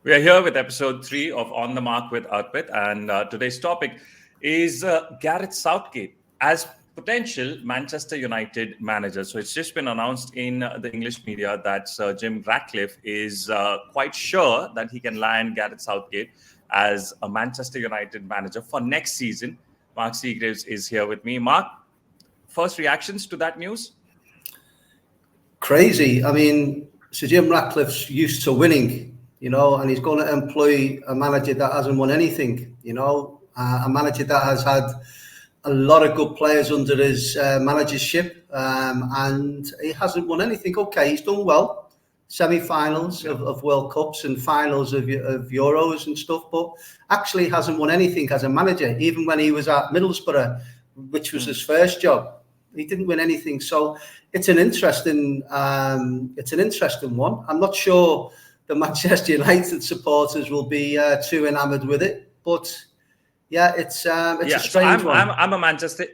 We are here with episode 3 of On the Mark with Arpit, and today's topic is Gareth Southgate as potential Manchester United manager. So it's just been announced in the English media that Sir Jim Ratcliffe is quite sure that he can land Gareth Southgate as a Manchester United manager for next season. Mark Seagraves is here with me. Mark, first reactions to that news? Crazy. I mean, Sir Jim Ratcliffe's used to winning, and he's going to employ a manager that hasn't won anything, a manager that has had a lot of good players under his managership, and he hasn't won anything. Okay, he's done well, semi-finals of World Cups and finals of Euros and stuff, but actually hasn't won anything as a manager. Even when he was at Middlesbrough, which was his first job, he didn't win anything. So it's an interesting one. I'm not sure the Manchester United supporters will be too enamoured with it, but yeah, it's a strange one. I'm a Manchester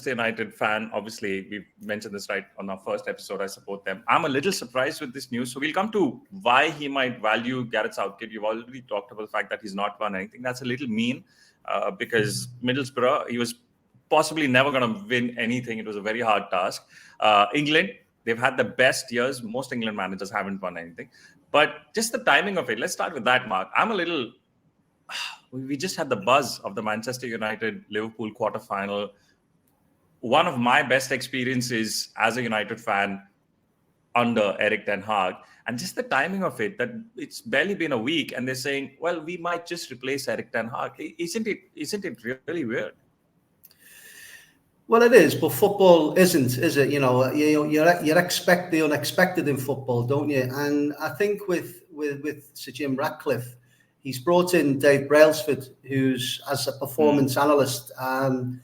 United fan. Obviously, we've mentioned this right on our first episode. I support them. I'm a little surprised with this news. So we'll come to why he might value Gareth Southgate. You've already talked about the fact that he's not won anything. That's a little mean because Middlesbrough, he was possibly never going to win anything. It was a very hard task. England, they've had the best years. Most England managers haven't won anything. But just the timing of it, let's start with that, Mark. We just had the buzz of the Manchester United-Liverpool quarterfinal. One of my best experiences as a United fan under Erik ten Hag. And just the timing of it, that it's barely been a week and they're saying, well, we might just replace Erik ten Hag. Isn't it really weird? Well, it is, but football isn't, is it? You expect the unexpected in football, don't you? And I think with Sir Jim Ratcliffe, he's brought in Dave Brailsford, who's as a performance analyst, and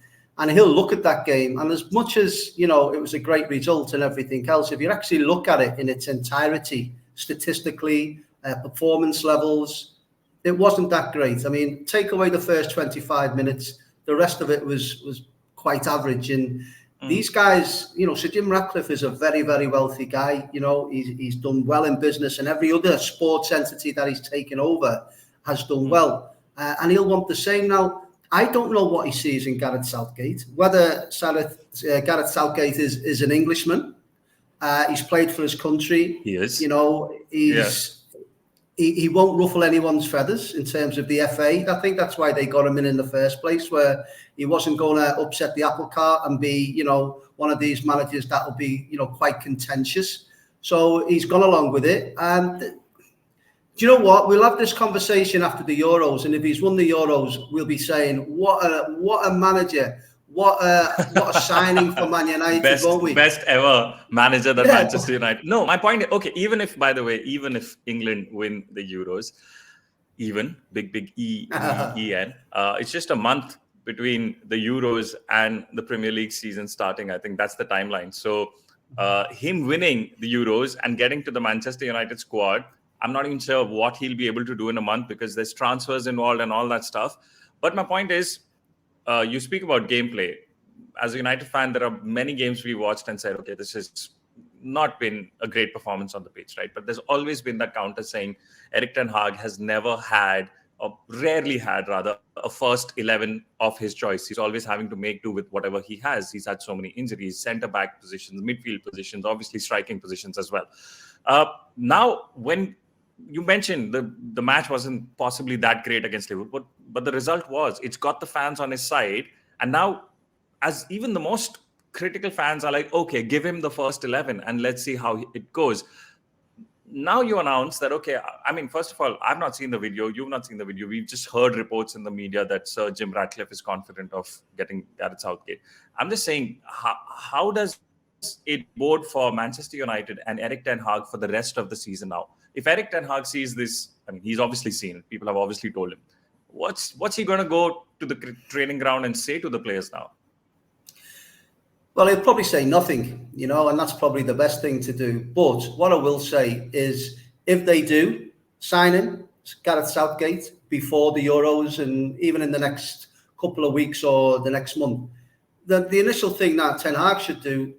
he'll look at that game. And as much as it was a great result and everything else, if you actually look at it in its entirety, statistically, performance levels, it wasn't that great. I mean, take away the first 25 minutes, the rest of it was quite average. And these guys, Sir Jim Ratcliffe is a very, very wealthy guy. He's done well in business, and every other sports entity that he's taken over has done well. And he'll want the same. Now, I don't know what he sees in Gareth Southgate, whether Gareth Southgate is an Englishman. He's played for his country. He is. He won't ruffle anyone's feathers in terms of the FA. I think that's why they got him in the first place, where he wasn't going to upset the apple cart and be, one of these managers that will be, quite contentious. So he's gone along with it. And do you know what? We'll have this conversation after the Euros, and if he's won the Euros, we'll be saying, what a manager. What a signing for Man United, won't we? Best ever manager that Manchester United. No, my point is, okay, even if England win the Euros, big E-N, it's just a month between the Euros and the Premier League season starting. I think that's the timeline. So him winning the Euros and getting to the Manchester United squad, I'm not even sure what he'll be able to do in a month because there's transfers involved and all that stuff. But my point is, you speak about gameplay. As a United fan, there are many games we watched and said, okay, this has not been a great performance on the pitch, right? But there's always been that counter saying Erik ten Hag has never had, or rarely had rather, a first 11 of his choice. He's always having to make do with whatever he has. He's had so many injuries, centre-back positions, midfield positions, obviously striking positions as well. Now, when you mentioned the match wasn't possibly that great against Liverpool, but the result was, it's got the fans on his side. And now, as even the most critical fans are like, okay, give him the first 11 and let's see how it goes. Now you announce that, okay, I mean, first of all, I've not seen the video. You've not seen the video. We've just heard reports in the media that Sir Jim Ratcliffe is confident of getting Gareth Southgate. I'm just saying, how does it bode for Manchester United and Erik ten Hag for the rest of the season now? If Erik ten Hag sees this, I mean, he's obviously seen it. People have obviously told him. What's he going to go to the training ground and say to the players now? Well, he'll probably say nothing, and that's probably the best thing to do. But what I will say is, if they do sign him, Gareth Southgate, before the Euros and even in the next couple of weeks or the next month, the initial thing that Ten Hag should do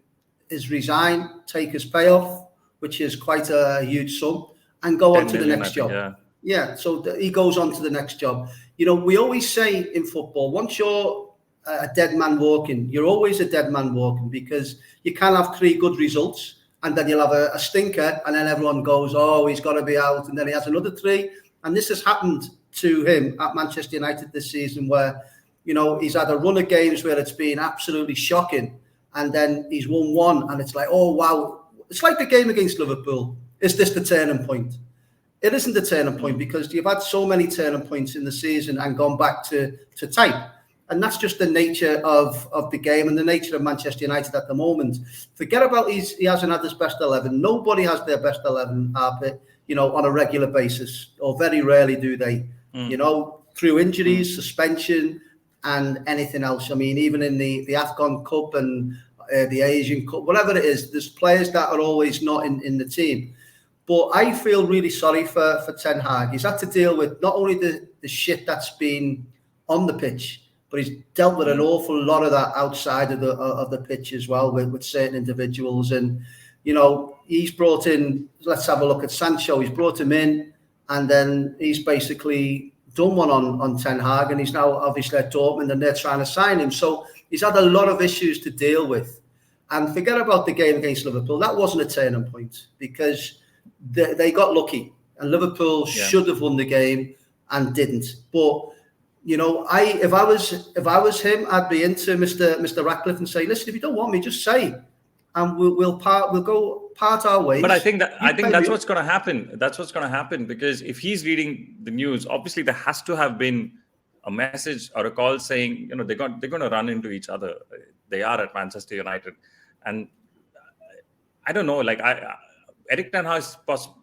is resign, take his payoff, which is quite a huge sum, and go on to the next job. Yeah, so he goes on to the next job. You know, we always say in football, once you're a dead man walking, you're always a dead man walking, because you can have 3 good results and then you'll have a stinker, and then everyone goes, oh, he's got to be out, and then he has another 3. And this has happened to him at Manchester United this season, where, you know, he's had a run of games where it's been absolutely shocking, and then he's won one, and it's like, oh, wow. It's like the game against Liverpool. Is this the turning point? It isn't the turning point, because you've had so many turning points in the season and gone back to type. And that's just the nature of the game and the nature of Manchester United at the moment. Forget about he hasn't had his best 11. Nobody has their best 11, Arpit, you know, on a regular basis, or very rarely do they, you know, through injuries, suspension, and anything else. I mean, even in the AFCON Cup and the Asian Cup, whatever it is, there's players that are always not in the team. But I feel really sorry for Ten Hag. He's had to deal with not only the shit that's been on the pitch, but he's dealt with an awful lot of that outside of the pitch as well, with certain individuals. And, you know, he's brought in, let's have a look at Sancho. He's brought him in, and then he's basically done one on Ten Hag, and he's now obviously at Dortmund, and they're trying to sign him. So he's had a lot of issues to deal with. And forget about the game against Liverpool. That wasn't a turning point, because they got lucky, and Liverpool should have won the game and didn't. But, you know, if I was him, I'd be into Mr. Ratcliffe and say, listen, if you don't want me, just say, and we'll go part our ways. But I think that's what's going to happen. That's what's going to happen, because if he's reading the news, obviously there has to have been a message or a call saying, you know, they're going to run into each other. They are at Manchester United, and I don't know, like Erik ten Hag,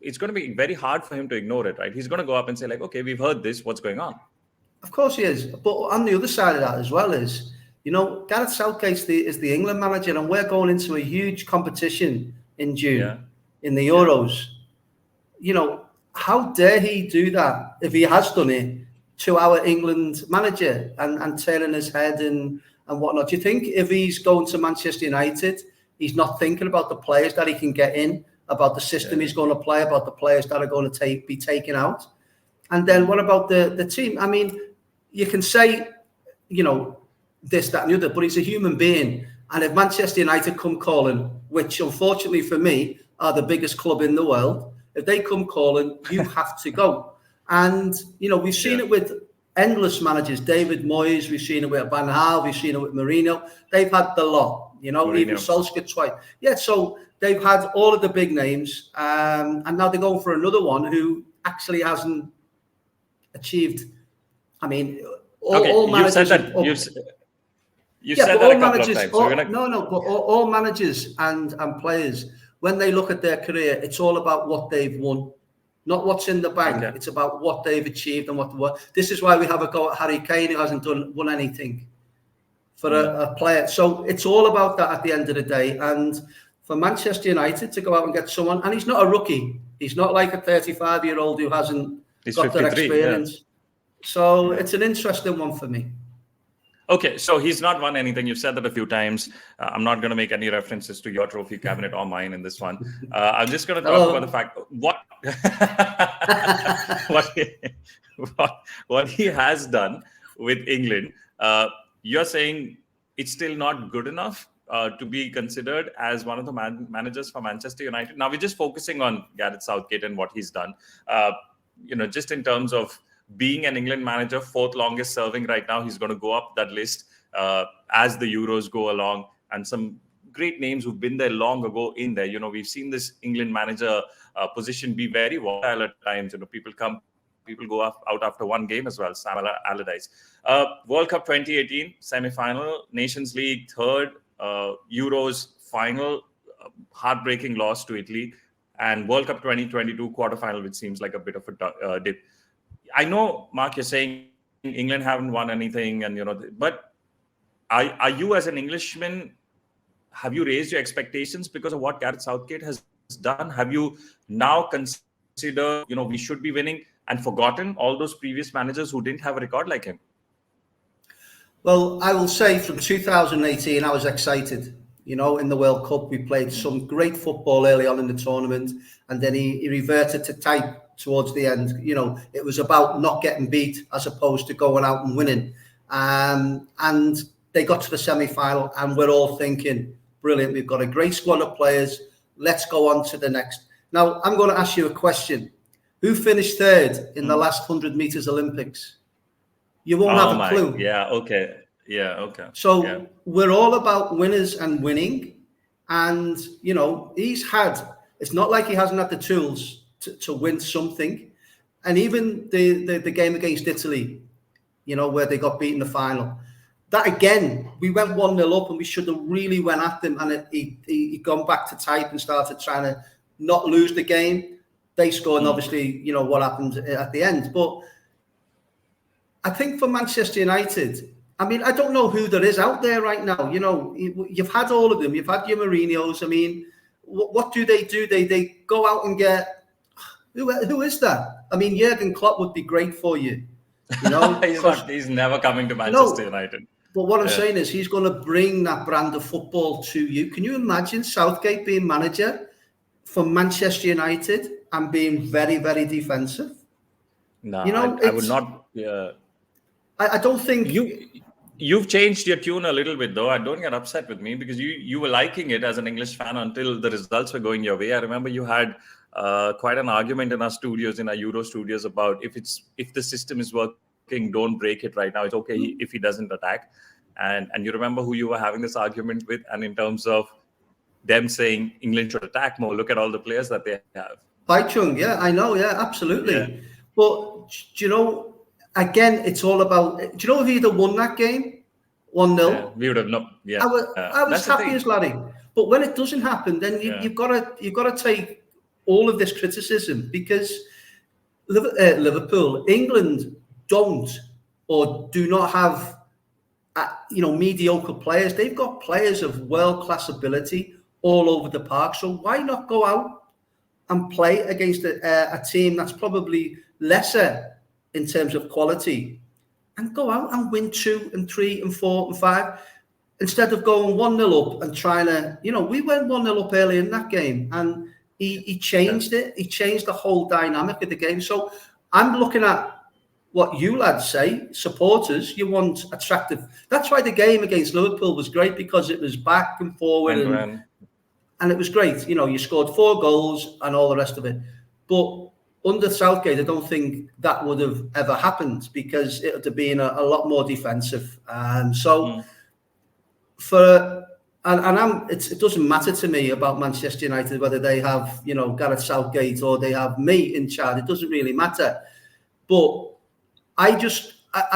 it's going to be very hard for him to ignore it, right? He's going to go up and say, like, okay, we've heard this. What's going on? Of course he is. But on the other side of that as well is, you know, Gareth Southgate is the England manager, and we're going into a huge competition in June in the Euros. You know, how dare he do that, if he has done it, to our England manager and turning his head and whatnot? Do you think if he's going to Manchester United, he's not thinking about the players that he can get in, about the system he's going to play, about the players that are going to be taken out? And then what about the team? I mean, you can say, you know, this, that, and the other, but he's a human being. And if Manchester United come calling, which unfortunately for me are the biggest club in the world, if they come calling, you have to go. And, you know, we've seen it with endless managers, David Moyes, we've seen it with Van Gaal, we've seen it with Mourinho. They've had the lot, you know, even Solskjaer twice. Yeah, so they've had all of the big names, and now they're going for another one who actually hasn't achieved. I mean, all managers. You said that a couple of times. But all managers and players, when they look at their career, it's all about what they've won, not what's in the bank. Okay. It's about what they've achieved and what. This is why we have a go at Harry Kane, who hasn't won anything for a player. So it's all about that at the end of the day. And for Manchester United to go out and get someone, and he's not a rookie. He's not like a 35-year-old who hasn't got that experience. Yeah. So it's an interesting one for me. Okay, so he's not won anything. You've said that a few times. I'm not going to make any references to your trophy cabinet or mine in this one. I'm just going to talk about the fact what he has done with England. You're saying it's still not good enough to be considered as one of the managers for Manchester United. Now we're just focusing on Gareth Southgate and what he's done. You know, just in terms of being an England manager, 4th longest serving right now. He's going to go up that list as the Euros go along, and some great names who've been there long ago in there. You know, we've seen this England manager position be very volatile at times. You know, people go out after one game as well. Sam Allardyce. World Cup 2018 semi-final, Nations League 3rd, Euros final, heartbreaking loss to Italy, and World Cup 2022 quarterfinal, which seems like a bit of a dip. I know, Mark, you're saying England haven't won anything, and you know, but are you as an Englishman, have you raised your expectations because of what Gareth Southgate has done? Have you now considered, you know, we should be winning, and forgotten all those previous managers who didn't have a record like him? Well, I will say from 2018, I was excited. You know, in the World Cup, we played some great football early on in the tournament, and then he reverted to type towards the end. You know, it was about not getting beat as opposed to going out and winning. And they got to the semi-final, and we're all thinking, brilliant, we've got a great squad of players. Let's go on to the next. Now, I'm going to ask you a question. Who finished third in the last 100 meters Olympics? You won't have a clue. Yeah, okay. Yeah, okay. So we're all about winners and winning. And, you know, it's not like he hasn't had the tools to win something. And even the game against Italy, you know, where they got beat in the final. That again, we went 1-0 up and we should have really went at them, and he gone back to type and started trying to not lose the game. They scored, and obviously, you know, what happened at the end. But I think for Manchester United, I mean, I don't know who there is out there right now. You know, you've had all of them. You've had your Mourinhos. I mean, what do? They go out and get, who is that? I mean, Jurgen Klopp would be great for you. You know, he's never coming to Manchester United. But what I'm saying is he's going to bring that brand of football to you. Can you imagine Southgate being manager for Manchester United and being very, very defensive? No, you know, I would not. Yeah, I don't think you've changed your tune a little bit, though. I don't get upset with me, because you were liking it as an English fan until the results were going your way. I remember you had quite an argument in our studios, in our Euro studios, about if the system is working, don't break it right now. It's okay if he doesn't attack. And you remember who you were having this argument with, and in terms of them saying England should attack more. Look at all the players that they have. Chung, yeah, I know, yeah, absolutely. Yeah. But do you know, again, it's all about. Do you know if he'd have won that game 1-0? Yeah, we would have not. Yeah, I was happy as Larry. But when it doesn't happen, then you've got to take all of this criticism, because Liverpool, England don't or do not have mediocre players. They've got players of world-class ability all over the park. So why not go out and play against a team that's probably lesser in terms of quality, and go out and win 2 and 3 and 4 and 5, instead of going 1-0 up and trying to, we went 1-0 up early in that game, and he changed it. He changed the whole dynamic of the game. So I'm looking at what you lads say, supporters, you want attractive. That's why the game against Liverpool was great, because it was back and forward and it was great. You scored 4 goals and all the rest of it. But under Southgate, I don't think that would have ever happened, because it would have been a lot more defensive. It doesn't matter to me about Manchester United whether they have Gareth Southgate or they have me in charge. It doesn't really matter. But I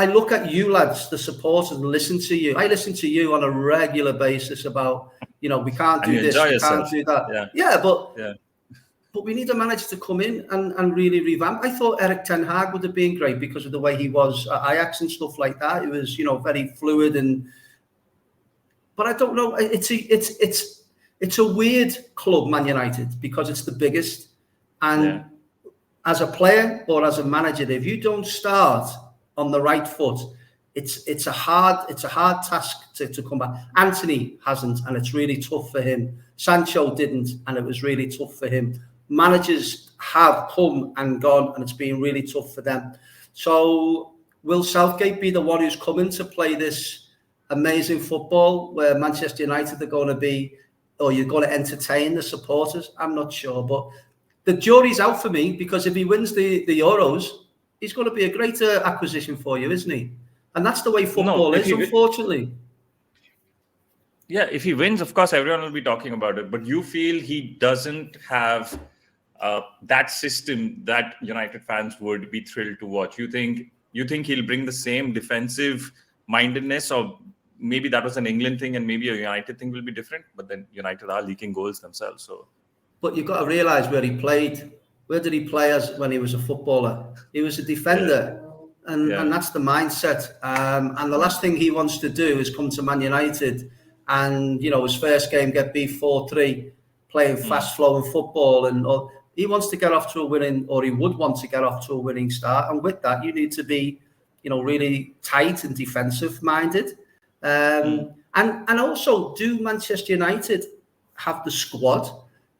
look at you lads, the supporters, and listen to you. I listen to you on a regular basis about we can't do this, we can't do that. But we need a manager to come in and really revamp. I thought Erik ten Hag would have been great because of the way he was at Ajax and stuff like that. It was very fluid but I don't know. It's a weird club, Man United, because it's the biggest. And as a player or as a manager, if you don't start on the right foot, it's a hard task to come back. Anthony hasn't, and it's really tough for him. Sancho didn't, and it was really tough for him. Managers have come and gone, and it's been really tough for them. So will Southgate be the one who's coming to play this amazing football where Manchester United are going to be, or you're going to entertain the supporters? I'm not sure, but the jury's out for me, because if he wins the Euros, he's going to be a greater acquisition for you, isn't he? And that's the way football is, unfortunately. Yeah, if he wins, of course, everyone will be talking about it. But you feel he doesn't have that system that United fans would be thrilled to watch. You think he'll bring the same defensive mindedness, or maybe that was an England thing and maybe a United thing will be different? But then United are leaking goals themselves. So, but you've got to realise where he played. Where did he play when he was a footballer? He was a defender. And that's the mindset. And the last thing he wants to do is come to Man United and, his first game get beat 4-3, playing fast-flowing football. Or he wants to get off to a winning, or he would want to get off to a winning start. And with that, you need to be, really tight and defensive-minded. And also, do Manchester United have the squad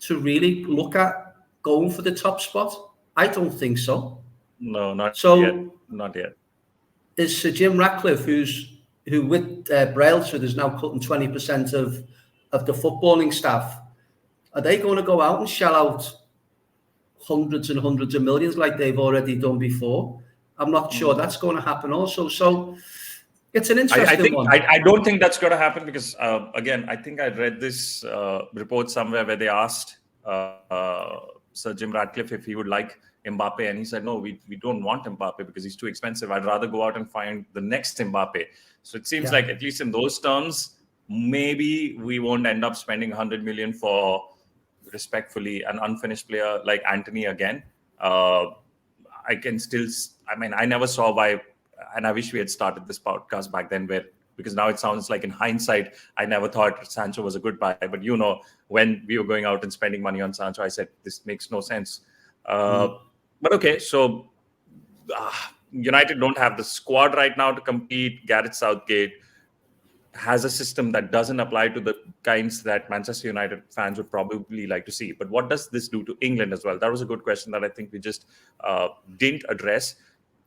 to really look at going for the top spot? I don't think so. No, not So yet. Not yet. is Sir Jim Ratcliffe, who with Brailsford is now cutting 20% of the footballing staff, are they going to go out and shell out hundreds and hundreds of millions like they've already done before? I'm not sure that's going to happen also. So it's an interesting one. I don't think that's going to happen because, again, I think I read this report somewhere where they asked Sir Jim Ratcliffe if he would like Mbappe, and he said, no, we don't want Mbappe because he's too expensive. I'd rather go out and find the next Mbappe. So it seems like, at least in those terms, maybe we won't end up spending 100 million for, respectfully, an unfinished player like Anthony again. I never saw why, and I wish we had started this podcast back then, because now it sounds like in hindsight, I never thought Sancho was a good buy. But when we were going out and spending money on Sancho, I said, this makes no sense. But okay, so United don't have the squad right now to compete. Gareth Southgate has a system that doesn't apply to the kinds that Manchester United fans would probably like to see. But what does this do to England as well? That was a good question that I think we just didn't address.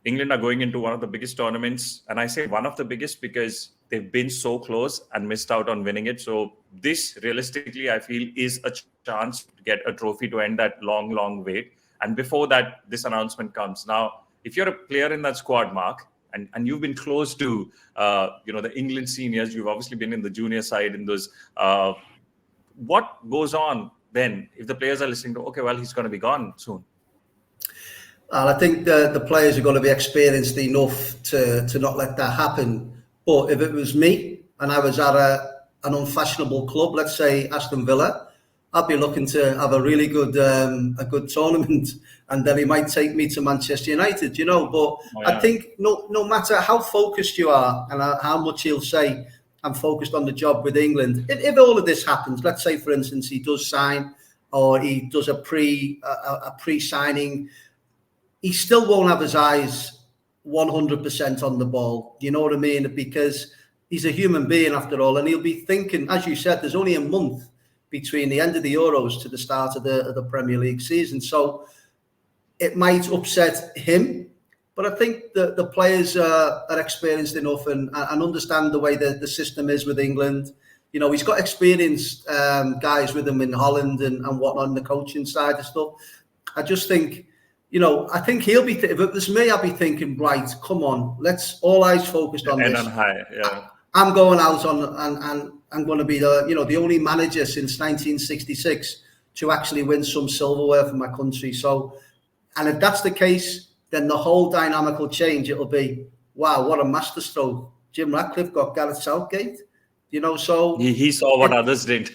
England are going into one of the biggest tournaments, and I say one of the biggest because they've been so close and missed out on winning it. So this, realistically, I feel is a chance to get a trophy to end that long, long wait. And before that, this announcement comes. Now, if you're a player in that squad, Mark, and you've been close to, the England seniors, you've obviously been in the junior side in those. What goes on then if the players are listening to, okay, well, he's going to be gone soon? And I think the players are going to be experienced enough to not let that happen. But if it was me and I was at an unfashionable club, let's say Aston Villa, I'd be looking to have a really good tournament, and then he might take me to Manchester United, But I think no matter how focused you are and how much he'll say, I'm focused on the job with England. If all of this happens, let's say, for instance, he does sign or he does a pre-signing, he still won't have his eyes 100% on the ball. You know what I mean? Because he's a human being after all, and he'll be thinking, as you said, there's only a month between the end of the Euros to the start of the Premier League season. So it might upset him, but I think the players are experienced enough and understand the way the system is with England. He's got experienced guys with him in Holland and whatnot on the coaching side and stuff. I just think, I think he'll be, if it was me, I'd be thinking, right, come on, let's all eyes focused on this. And on high, yeah. I'm going out and I'm going to be the only manager since 1966 to actually win some silverware for my country. So, and if that's the case, then the whole dynamic will change. It'll be, wow, what a masterstroke. Jim Ratcliffe got Gareth Southgate, so... He saw what others did.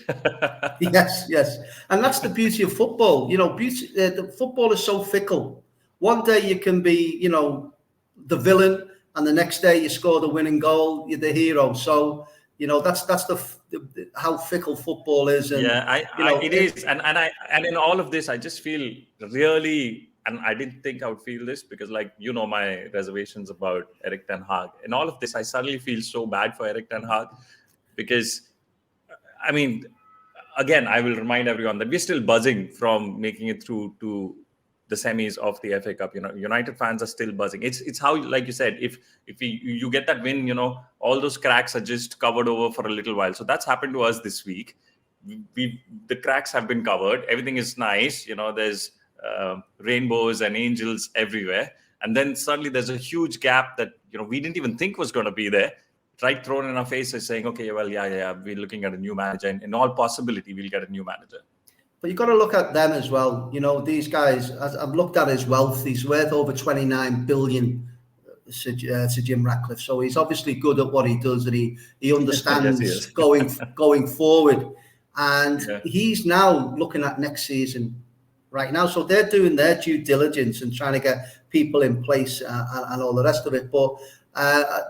Yes. And that's the beauty of football. The football is so fickle. One day you can be, the villain, and the next day you score the winning goal, you're the hero. So, that's how fickle football is. And, it is. And in all of this, I just feel really, and I didn't think I would feel this because, my reservations about Erik ten Hag. In all of this, I suddenly feel so bad for Erik ten Hag because, again, I will remind everyone that we're still buzzing from making it through to the semis of the FA Cup. United fans are still buzzing. It's how, like you said, if you get that win, all those cracks are just covered over for a little while. So that's happened to us this week. The cracks have been covered. Everything is nice. There's rainbows and angels everywhere. And then suddenly there's a huge gap that, we didn't even think was going to be there. Right thrown in our faces saying, okay, well, we're looking at a new manager. And in all possibility, we'll get a new manager. But you've got to look at them as well. These guys, as I've looked at his wealth, he's worth over 29 billion, Sir Jim Ratcliffe. So he's obviously good at what he does, and he understands yes, going forward. And he's now looking at next season right now. So they're doing their due diligence and trying to get people in place and all the rest of it. But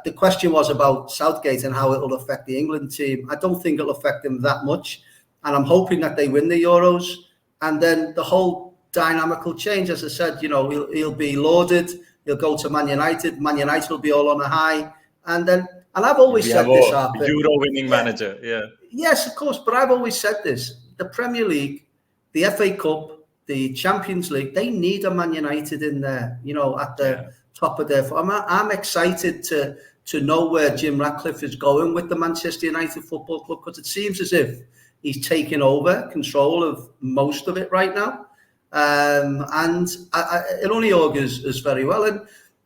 the question was about Southgate and how it will affect the England team. I don't think it'll affect them that much. And I'm hoping that they win the Euros, and then the whole dynamic will change. As I said, he'll be lauded. He'll go to Man United. Man United will be all on a high. And I've always said this, Arpit. Euro-winning manager, yeah. Yes, of course. But I've always said this: the Premier League, the FA Cup, the Champions League, they need a Man United in there, at the top of their form. I'm excited to know where Jim Ratcliffe is going with the Manchester United Football Club, because it seems as if he's taken over control of most of it right now. And it only augurs us very well. And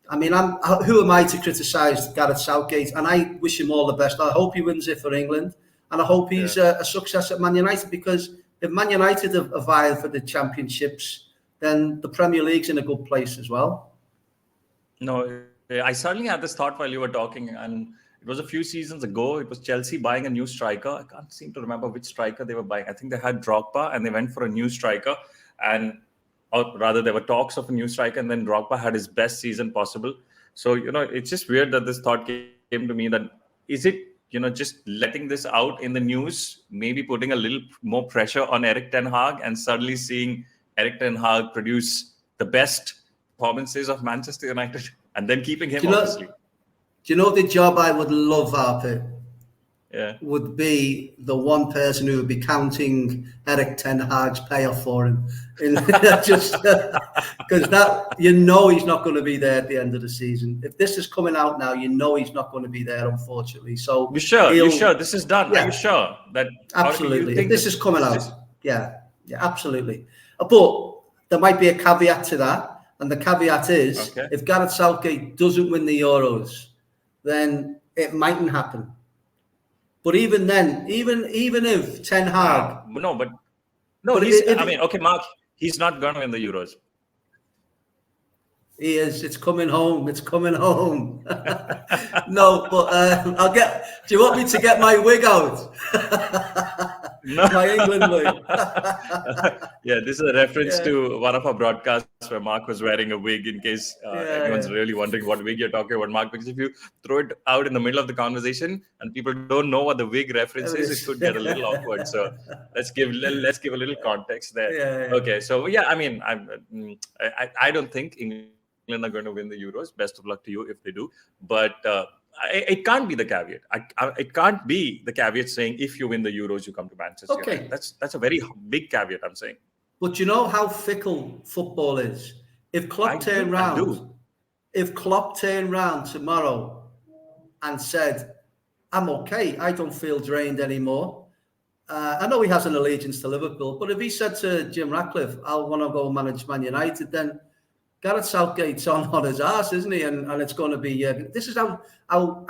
I mean, who am I to criticise Gareth Southgate? And I wish him all the best. I hope he wins it for England, and I hope he's a success at Man United, because if Man United are vying for the championships, then the Premier League's in a good place as well. No, I certainly had this thought while you were talking, and it was a few seasons ago. It was Chelsea buying a new striker. I can't seem to remember which striker they were buying. I think they had Drogba, and they went for a new striker, or rather there were talks of a new striker, and then Drogba had his best season possible. So, it's just weird that this thought came to me, that is it, just letting this out in the news, maybe putting a little more pressure on Erik ten Hag, and suddenly seeing Erik ten Hag produce the best performances of Manchester United, and then keeping him, obviously. Do you know the job I would love, Arpit? Yeah. Would be the one person who would be counting Erik ten Hag's payoff for him, just because that he's not going to be there at the end of the season. If this is coming out now, he's not going to be there, unfortunately. So you sure this is done? Yeah. Are you sure that absolutely? If this is coming out, yeah, absolutely. But there might be a caveat to that, and the caveat is if Gareth Southgate doesn't win the Euros, then it mightn't happen. But even then, even if Ten Hag, Mark, he's not going to win the Euros. He is. It's coming home. It's coming home. No, but do you want me to get my wig out? No. My England wig. Yeah, this is a reference to one of our broadcasts where Mark was wearing a wig, in case anyone's really wondering what wig you're talking about, Mark. Because if you throw it out in the middle of the conversation and people don't know what the wig reference is, it could get a little awkward. So let's give a little context there. Yeah. Okay, so I mean, I don't think England are going to win the Euros. Best of luck to you if they do. But it can't be the caveat. It can't be the caveat saying if you win the Euros, you come to Manchester. Okay. That's a very big caveat, I'm saying. But you know how fickle football is. If Klopp turned round tomorrow and said, I'm okay, I don't feel drained anymore. I know he has an allegiance to Liverpool, but if he said to Jim Ratcliffe, I want to go manage Man United, then Gareth Southgate's on his arse, isn't he? And it's going to be. This is how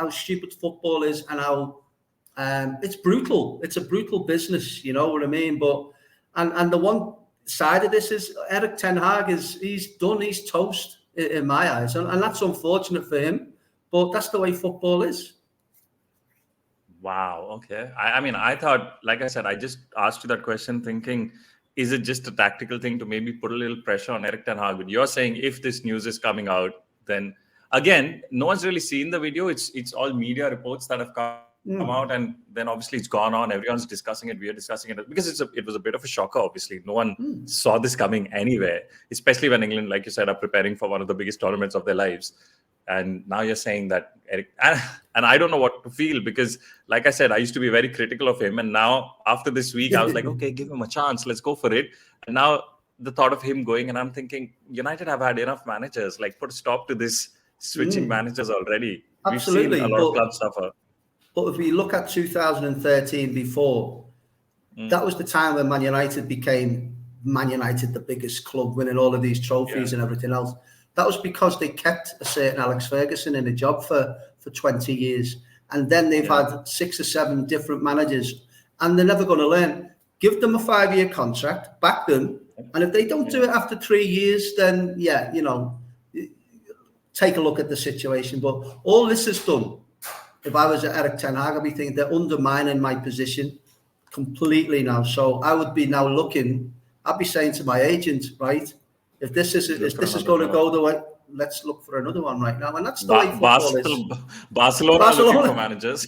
stupid football is, and how it's brutal. It's a brutal business, you know what I mean? But and the one side of this is Erik ten Hag he's done. He's toast in my eyes, and that's unfortunate for him. But that's the way football is. Wow. Okay. I mean, I thought, like I said, I just asked you that question thinking, is it just a tactical thing to maybe put a little pressure on Erik ten Hag? But you're saying if this news is coming out, then again, no one's really seen the video. It's all media reports that have come out, and then obviously it's gone on. Everyone's discussing it. We are discussing it because it was a bit of a shocker. Obviously, no one saw this coming anywhere, especially when England, like you said, are preparing for one of the biggest tournaments of their lives. And now you're saying that Erik, and I don't know what to feel, because like I said, I used to be very critical of him. And now after this week, I was like, okay, give him a chance. Let's go for it. And now the thought of him going, and I'm thinking, United have had enough managers, like put a stop to this switching managers already. Absolutely. We've seen a lot of clubs suffer. But if we look at 2013 before, that was the time when Man United became Man United, the biggest club, winning all of these trophies and everything else. That was because they kept a certain Alex Ferguson in a job for 20 years. And then they've had 6 or 7 different managers, and they're never going to learn. Give them a 5-year contract, back them. And if they don't do it after 3 years, then, take a look at the situation. But all this has done, if I was at Erik ten Hag, I'd be thinking they're undermining my position completely now. So I would be now looking, I'd be saying to my agent, right, if this is going to go the way, let's look for another one right now. And that's the way football is. Barcelona looking for managers.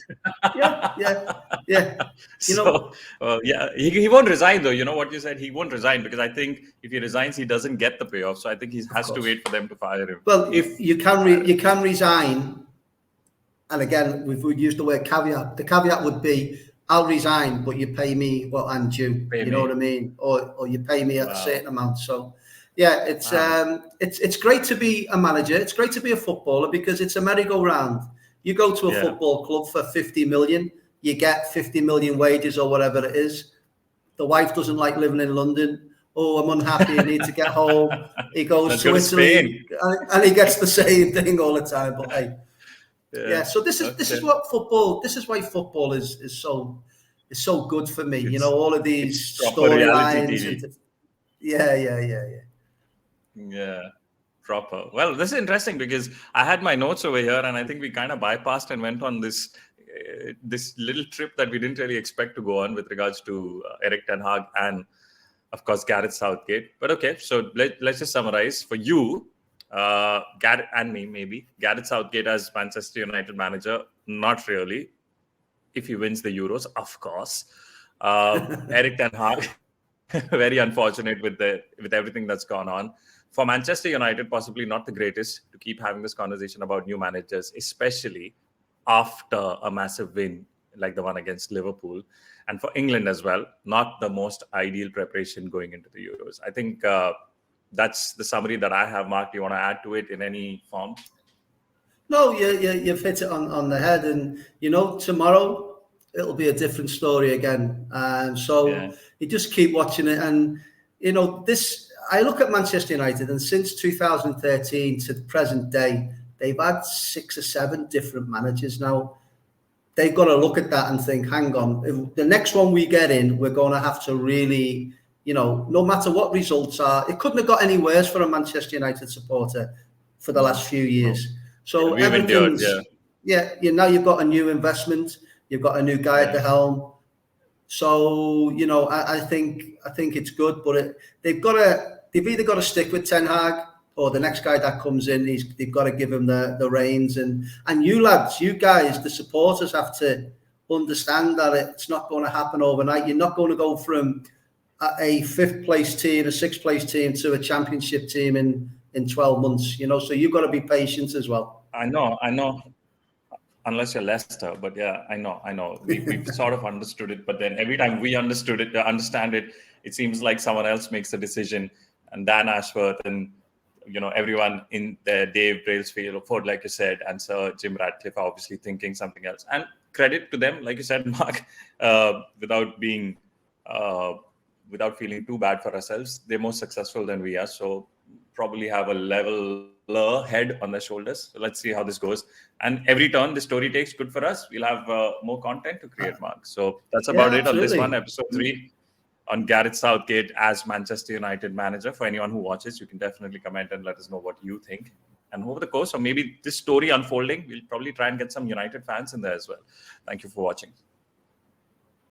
He won't resign, though. You know what you said? He won't resign, because I think if he resigns, he doesn't get the payoff. So I think he has to wait for them to fire him. Well, if you can resign, and again, we've used the word caveat. The caveat would be, I'll resign, but you pay me what I'm due. Pay You know me. what I mean? Or you pay me a Wow. certain amount. So yeah, it's great to be a manager. It's great to be a footballer because it's a merry-go-round. You go to a football club for 50 million, you get 50 million wages or whatever it is. The wife doesn't like living in London. Oh, I'm unhappy. I need to get home. He goes Let's to go to Italy, Spain. and he gets the same thing all the time. But hey, Yeah. so this is what football. This is why football is so good for me. You know, all of these It's proper reality storylines TV. and yeah. Yeah, proper. Well, this is interesting because I had my notes over here, and I think we kind of bypassed and went on this this little trip that we didn't really expect to go on with regards to Erik ten Hag and, of course, Gareth Southgate. But okay, so let's just summarize for you, Gareth and me maybe. Gareth Southgate as Manchester United manager, not really. If he wins the Euros, of course. Erik ten Hag, very unfortunate with everything that's gone on. For Manchester United, possibly not the greatest to keep having this conversation about new managers, especially after a massive win like the one against Liverpool. And for England as well, not the most ideal preparation going into the Euros. I think that's the summary that I have. Mark, do you want to add to it in any form? No, you've hit it on the head, and you know tomorrow it'll be a different story again. So you just keep watching it, and you know this. I look at Manchester United, and since 2013 to the present day, they've had 6 or 7 different managers now. They've got to look at that and think, hang on, if the next one we get in, we're going to have to really, you know, no matter what results are, it couldn't have got any worse for a Manchester United supporter for the last few years. So everything's, now you've got a new investment, you've got a new guy at the helm. So, you know, I think it's good, but they've either got to stick with Ten Hag, or the next guy that comes in, they've got to give him the reins. And you lads, you guys, the supporters have to understand that it's not going to happen overnight. You're not going to go from a 5th place team, a 6th place team to a championship team in 12 months, you know, so you've got to be patient as well. I know. Unless you're Leicester, but yeah, I know. We've sort of understood it, but then every time we understand it, it seems like someone else makes the decision, and Dan Ashworth and, you know, everyone in there, Dave Brailsford, Ford, like you said, and Sir Jim Ratcliffe are obviously thinking something else. And credit to them, like you said, Mark, without feeling too bad for ourselves, they're more successful than we are. So probably have a leveler head on their shoulders. So let's see how this goes. And every turn the story takes, good for us. We'll have more content to create, Mark. So that's about it on this one, episode 3. On Gareth Southgate as Manchester United manager. For anyone who watches, you can definitely comment and let us know what you think. And over the course of maybe this story unfolding, we'll probably try and get some United fans in there as well. Thank you for watching.